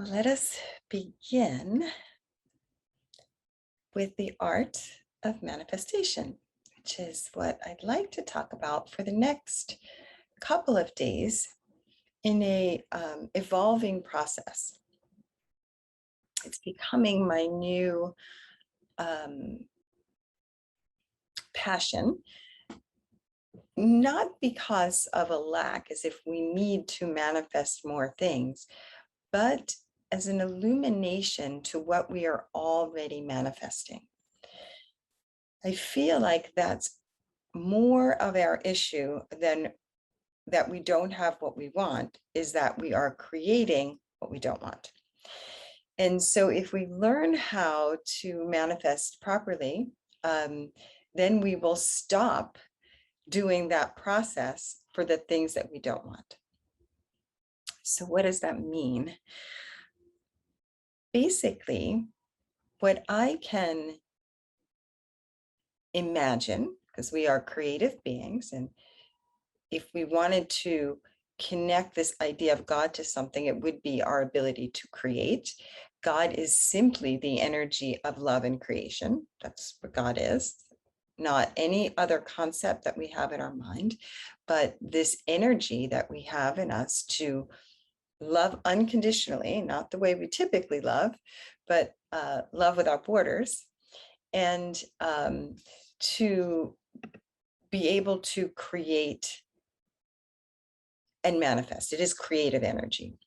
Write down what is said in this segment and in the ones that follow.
Let us begin with the art of manifestation, which is what I'd like to talk about for the next couple of days in a evolving process. It's becoming my new passion, not because of a lack, as if we need to manifest more things, but as an illumination to what we are already manifesting. I feel like that's more of our issue than that we don't have what we want, is that we are creating what we don't want. And so if we learn how to manifest properly, then we will stop doing that process for the things that we don't want. So what does that mean? Basically, what I can imagine, because we are creative beings, and if we wanted to connect this idea of God to something, it would be our ability to create. God is simply the energy of love and creation. That's what God is, not any other concept that we have in our mind, but this energy that we have in us to love unconditionally, not the way we typically love, but love without borders, and to be able to create and manifest. It is creative energy.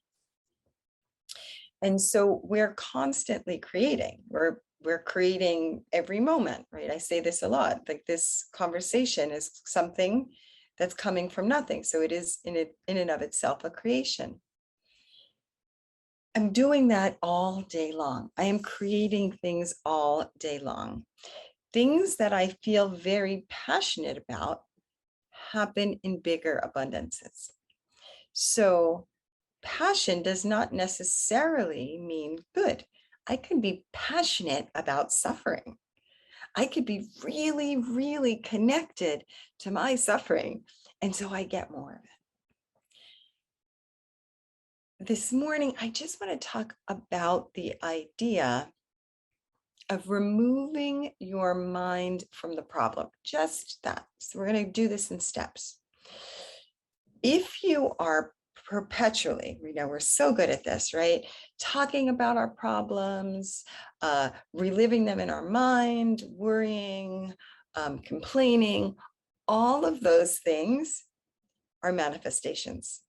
And so we're constantly creating. We're creating every moment, right? I say this a lot, like this conversation is something that's coming from nothing. So it is in and of itself a creation. I'm doing that all day long. I am creating things all day long. Things that I feel very passionate about happen in bigger abundances. So passion does not necessarily mean good. I can be passionate about suffering. I could be really, really connected to my suffering. And so I get more of it. This morning, I just want to talk about the idea of removing your mind from the problem. Just that. So we're going to do this in steps. If you are perpetually, we're so good at this, right? Talking about our problems, reliving them in our mind, worrying, complaining, all of those things are manifestations.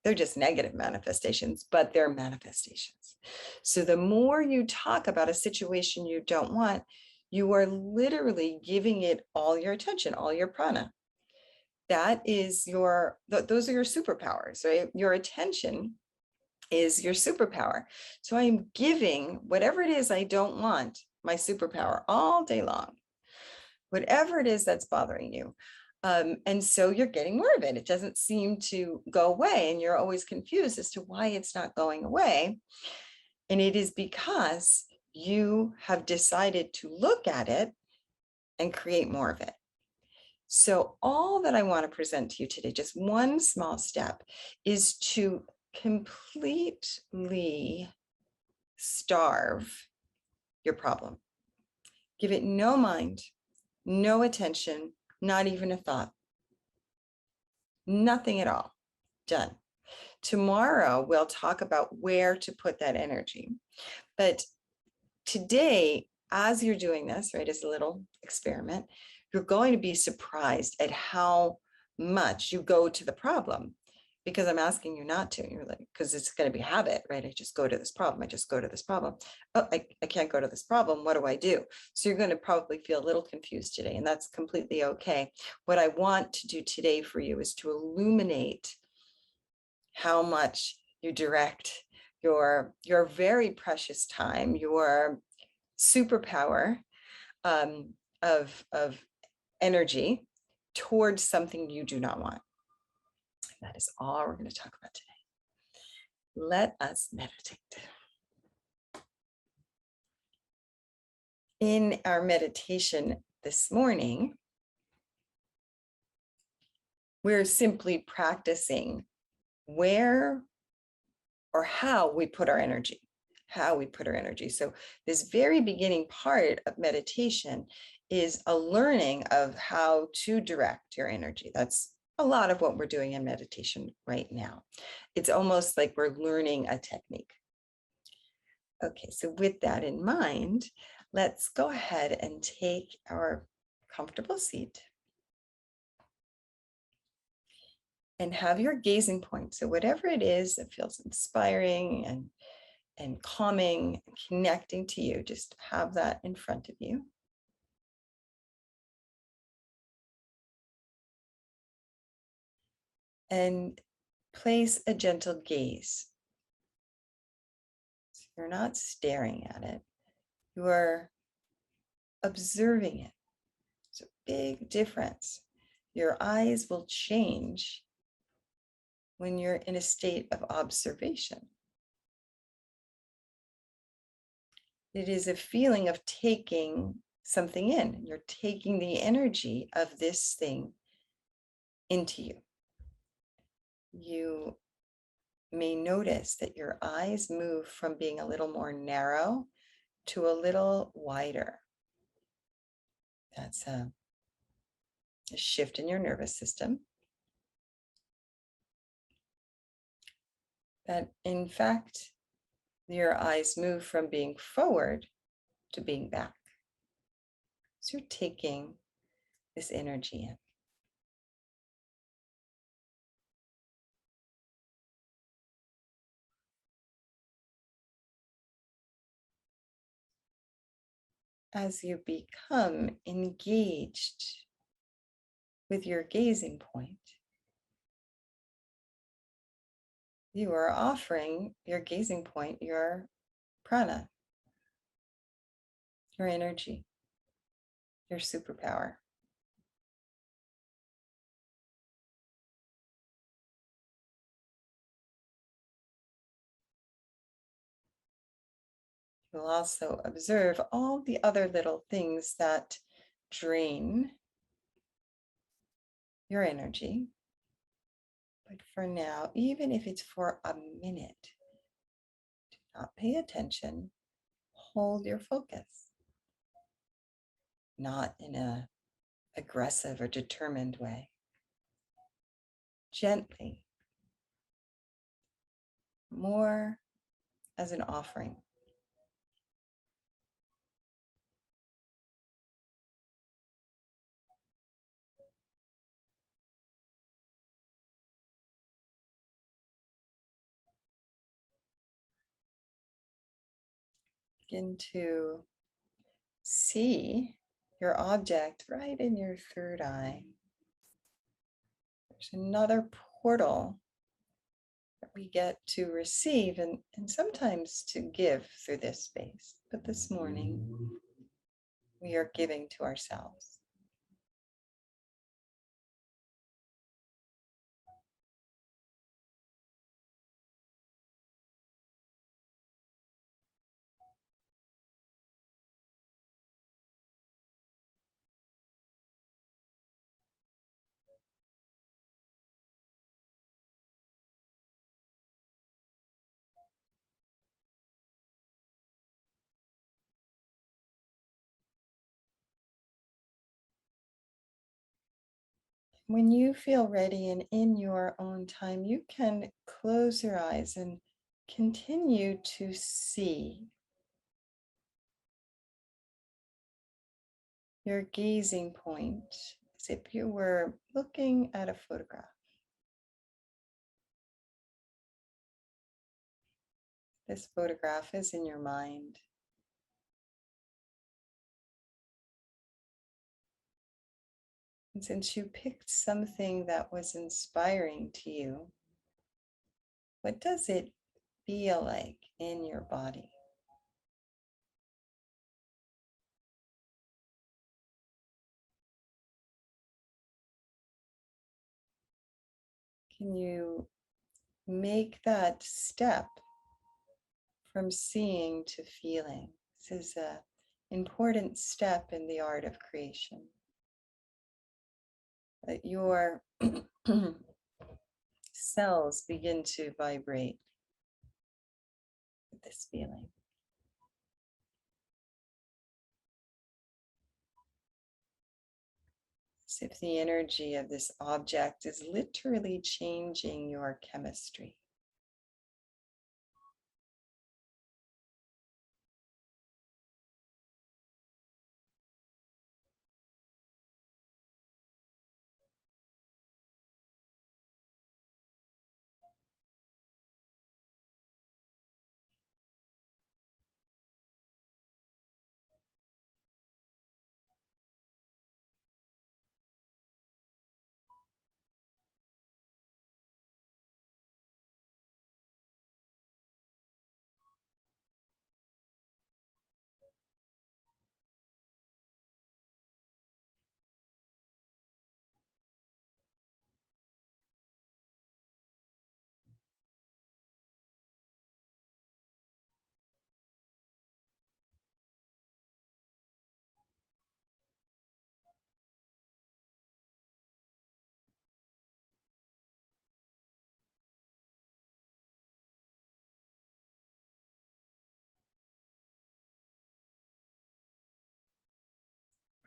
They're just negative manifestations, but they're manifestations. So the more you talk about a situation you don't want, you are literally giving it all your attention, all your prana. That is those are your superpowers, right? Your attention is your superpower. So I'm giving whatever it is I don't want, my superpower all day long, whatever it is that's bothering you. And so you're getting more of it. It doesn't seem to go away. And you're always confused as to why it's not going away. And it is because you have decided to look at it and create more of it. So all that I want to present to you today, just one small step, is to completely starve your problem. Give it no mind, no attention, not even a thought. Nothing at all. Done. Tomorrow, we'll talk about where to put that energy. But today, as you're doing this, right, as a little experiment, you're going to be surprised at how much you go to the problem, because I'm asking you not to. You're like, because it's going to be habit, right? I just go to this problem. I just go to this problem. Oh, I can't go to this problem. What do I do? So you're going to probably feel a little confused today, and that's completely okay. What I want to do today for you is to illuminate how much you direct your very precious time, your superpower of energy towards something you do not want. That is all we're going to talk about today. Let us meditate. In our meditation this morning, we're simply practicing where or how we put our energy, how we put our energy. So this very beginning part of meditation is a learning of how to direct your energy. That's a lot of what we're doing in meditation right now. It's almost like we're learning a technique. Okay, so with that in mind, let's go ahead and take our comfortable seat and have your gazing point. So whatever it is that feels inspiring and calming, connecting to you, just have that in front of you. And place a gentle gaze. So you're not staring at it, you are observing it. It's a big difference. Your eyes will change when you're in a state of observation. It is a feeling of taking something in. You're taking the energy of this thing into you. You may notice that your eyes move from being a little more narrow to a little wider. That's a shift in your nervous system. That in fact, your eyes move from being forward to being back. So you're taking this energy in. As you become engaged with your gazing point, you are offering your gazing point your prana, your energy, your superpower. You'll also observe all the other little things that drain your energy. But for now, even if it's for a minute, do not pay attention. Hold your focus, not in an aggressive or determined way. Gently, more as an offering. Begin to see your object right in your third eye. There's another portal that we get to receive and sometimes to give through this space. But this morning, we are giving to ourselves. When you feel ready and in your own time, you can close your eyes and continue to see your gazing point as if you were looking at a photograph. This photograph is in your mind. And since you picked something that was inspiring to you, what does it feel like in your body? Can you make that step from seeing to feeling? This is an important step in the art of creation. That your cells begin to vibrate. this feeling. As if the energy of this object is literally changing your chemistry.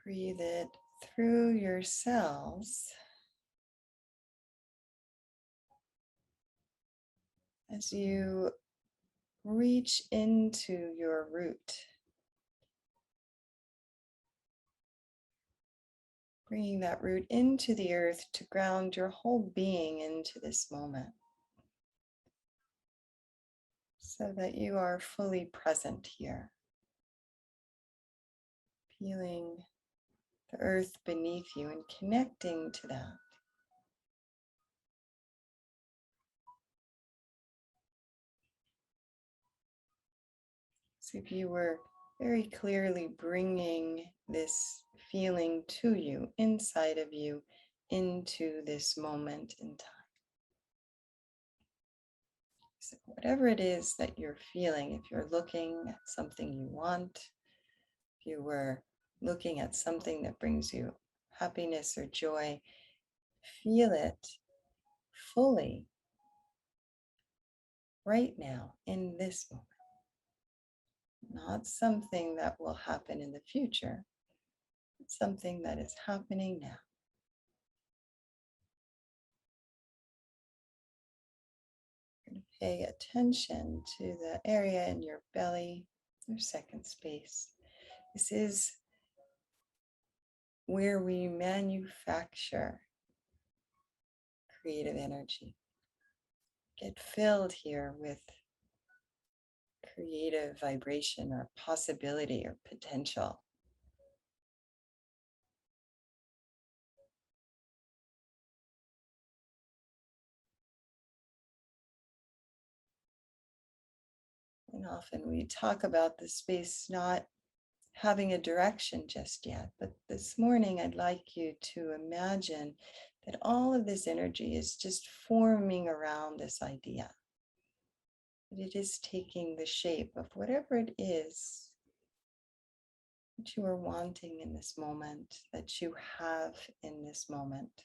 Breathe it through your cells as you reach into your root, bringing that root into the earth to ground your whole being into this moment so that you are fully present here, feeling the earth beneath you and connecting to that. So if you were very clearly bringing this feeling to you, inside of you, into this moment in time. So whatever it is that you're feeling, if you're looking at something you want, if you were looking at something that brings you happiness or joy, feel it fully right now in this moment. Not something that will happen in the future, but something that is happening now. Pay attention to the area in your belly, your second space. This is where we manufacture creative energy. Get filled here with creative vibration or possibility or potential. And often we talk about the space not having a direction just yet, but this morning I'd like you to imagine that all of this energy is just forming around this idea. That it is taking the shape of whatever it is that you are wanting in this moment, that you have in this moment,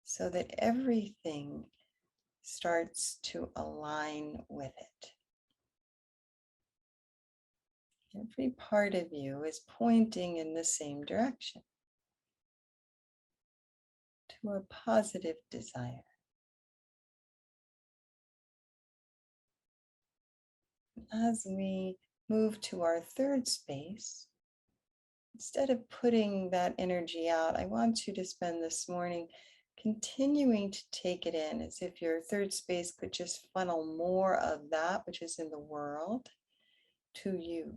so that everything starts to align with it. Every part of you is pointing in the same direction, to a positive desire. As we move to our third space, instead of putting that energy out, I want you to spend this morning continuing to take it in as if your third space could just funnel more of that which is in the world to you.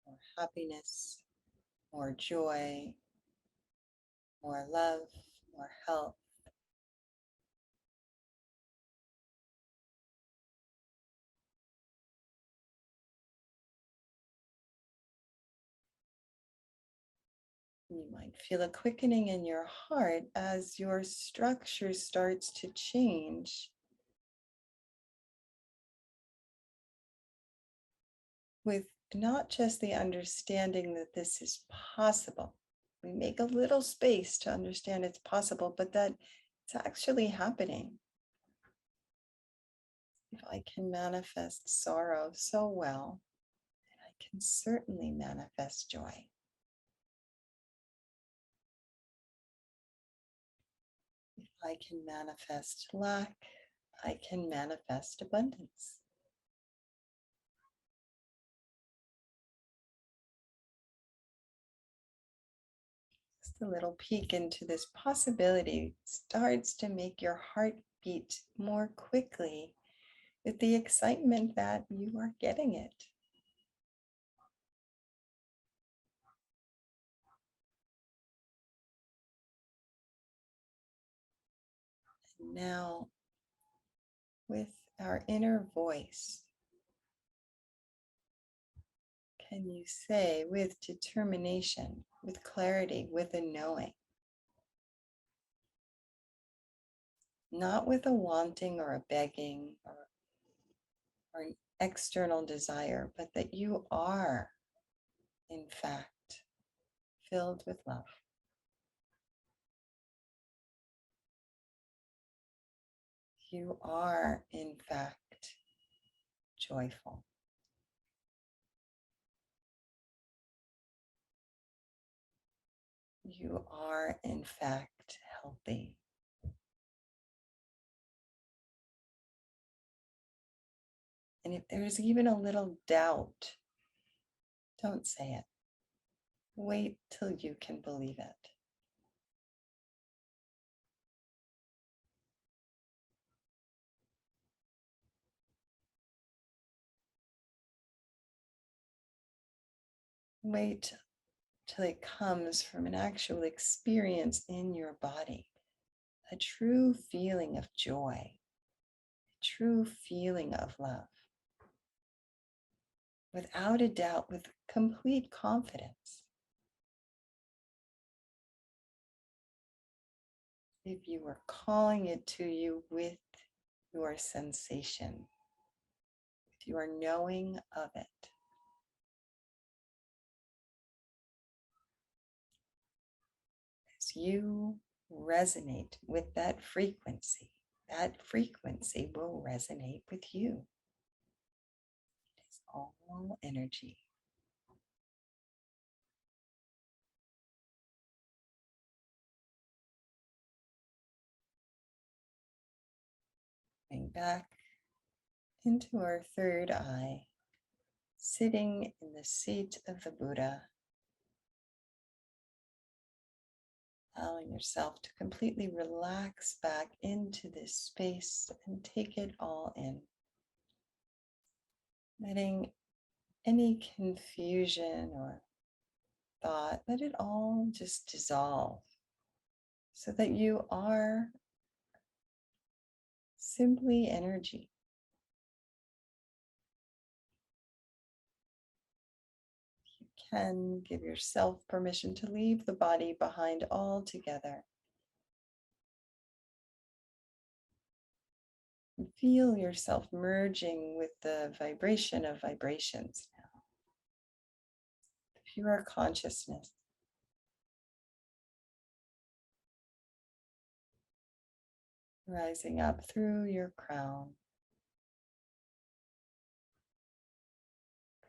More happiness, more joy, more love, more health. You might feel a quickening in your heart as your structure starts to change with not just the understanding that this is possible. We make a little space to understand it's possible, but that it's actually happening. If I can manifest sorrow so well, I can certainly manifest joy. If I can manifest lack, I can manifest abundance. Just a little peek into this possibility starts to make your heart beat more quickly with the excitement that you are getting it. And now, with our inner voice, can you say with determination, with clarity, with a knowing, not with a wanting or a begging or an external desire, but that you are, in fact, filled with love. You are, in fact, joyful. You are, in fact, healthy. And if there's even a little doubt, don't say it. Wait till you can believe it. Wait till it comes from an actual experience in your body, a true feeling of joy, a true feeling of love. Without a doubt, with complete confidence. If you were calling it to you with your sensation, with your knowing of it. As you resonate with that frequency will resonate with you. It is all energy. Coming back into our third eye, sitting in the seat of the Buddha, allowing yourself to completely relax back into this space and take it all in. Letting any confusion or thought, let it all just dissolve so that you are simply energy. You can give yourself permission to leave the body behind altogether. Feel yourself merging with the vibration of vibrations now. Pure consciousness. Rising up through your crown.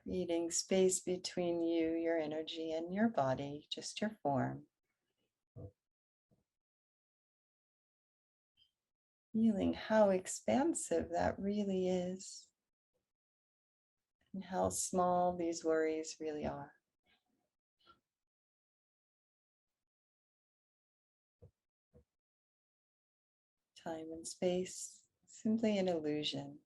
Creating space between you, your energy, and your body, just your form. Feeling how expansive that really is. And how small these worries really are. Time and space, simply an illusion.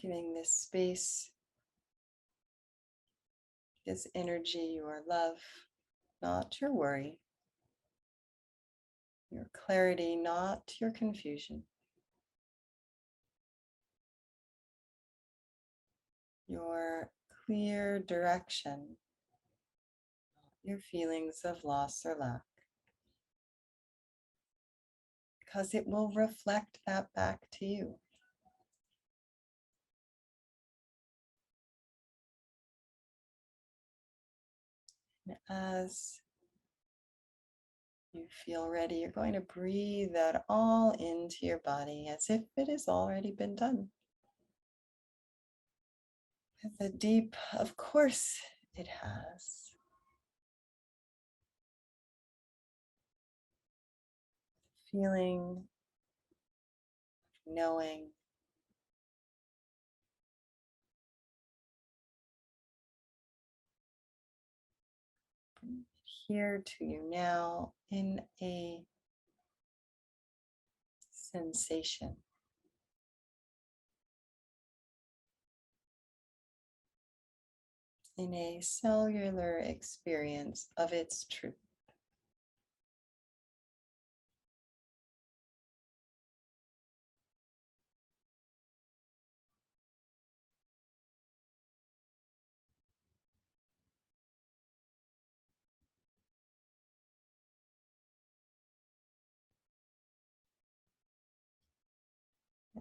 Giving this space, this energy, your love, not your worry, your clarity, not your confusion, your clear direction, your feelings of loss or lack, because it will reflect that back to you. And as you feel ready, you're going to breathe that all into your body as if it has already been done. With a deep, of course it has. Feeling, knowing, here to you now in a sensation. In a cellular experience of its truth.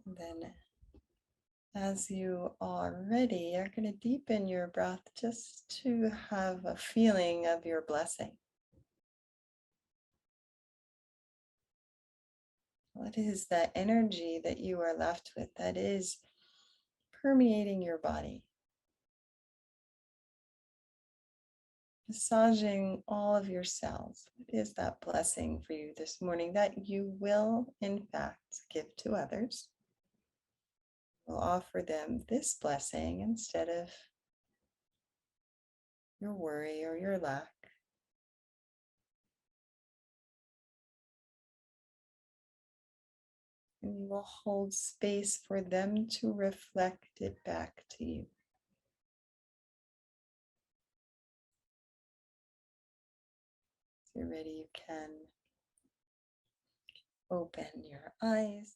And then as you are ready, you're going to deepen your breath just to have a feeling of your blessing. What is that energy that you are left with that is permeating your body? Massaging all of your cells. What is that blessing for you this morning that you will, in fact, give to others? Will offer them this blessing instead of your worry or your lack. And you will hold space for them to reflect it back to you. If you're ready, you can open your eyes.